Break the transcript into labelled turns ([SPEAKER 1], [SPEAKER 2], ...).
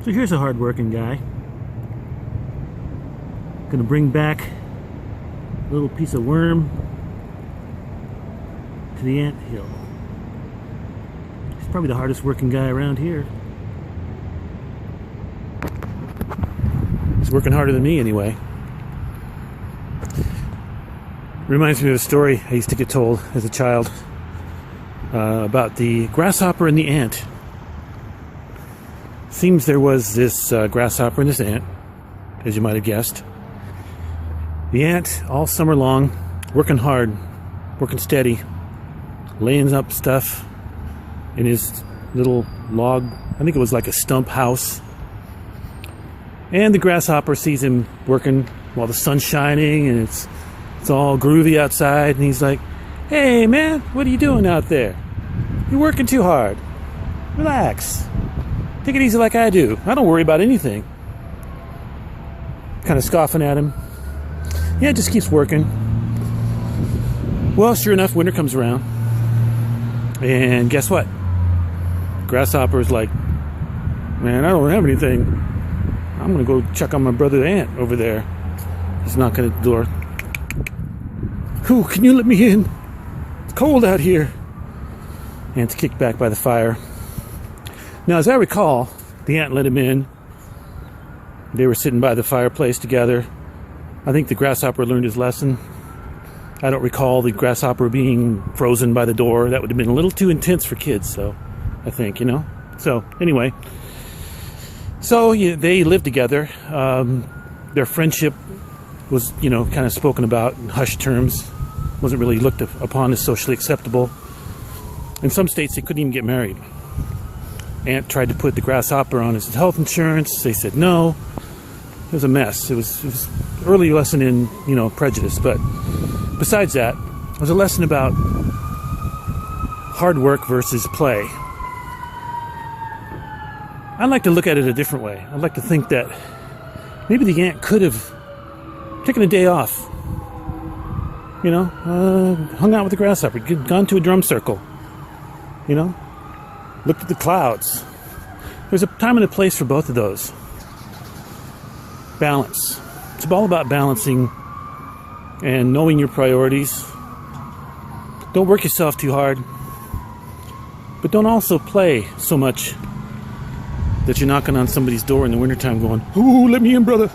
[SPEAKER 1] So here's a hard-working guy. Gonna bring back a little piece of worm to the ant hill. He's probably the hardest working guy around here. He's working harder than me anyway. Reminds me of a story I used to get told as a child about the grasshopper and the ant. Seems there was this grasshopper and this ant, as you might have guessed. The ant, all summer long, working hard, working steady, laying up stuff in his little log, I think it was like a stump house. And the grasshopper sees him working while the sun's shining and it's all groovy outside, and he's like, "Hey man, what are you doing out there? You're working too hard. Relax. Take it easy like I do. I don't worry about anything." Kind of scoffing at him. Yeah, it just keeps working. Well, sure enough, winter comes around. And guess what? Grasshopper's like, "Man, I don't have anything. I'm going to go check on my brother the ant over there." He's knocking at the door. "Who, can you let me in? It's cold out here." Ant's kicked back by the fire. Now, as I recall, the ant let him in. They were sitting by the fireplace together. I think the grasshopper learned his lesson. I don't recall the grasshopper being frozen by the door. That would have been a little too intense for kids, so I think, So, anyway. So, yeah, they lived together. Their friendship was, kind of spoken about in hushed terms. Wasn't really looked upon as socially acceptable. In some states, they couldn't even get married. Ant tried to put the grasshopper on his health insurance. They said no. It was a mess. It was early lesson in, prejudice. But besides that, it was a lesson about hard work versus play. I like to look at it a different way. I'd like to think that maybe the ant could have taken a day off. Hung out with the grasshopper, gone to a drum circle. Looked at the clouds. There's a time and a place for both of those. Balance. It's all about balancing and knowing your priorities. Don't work yourself too hard, but don't also play so much that you're knocking on somebody's door in the wintertime going, "Ooh, let me in, brother."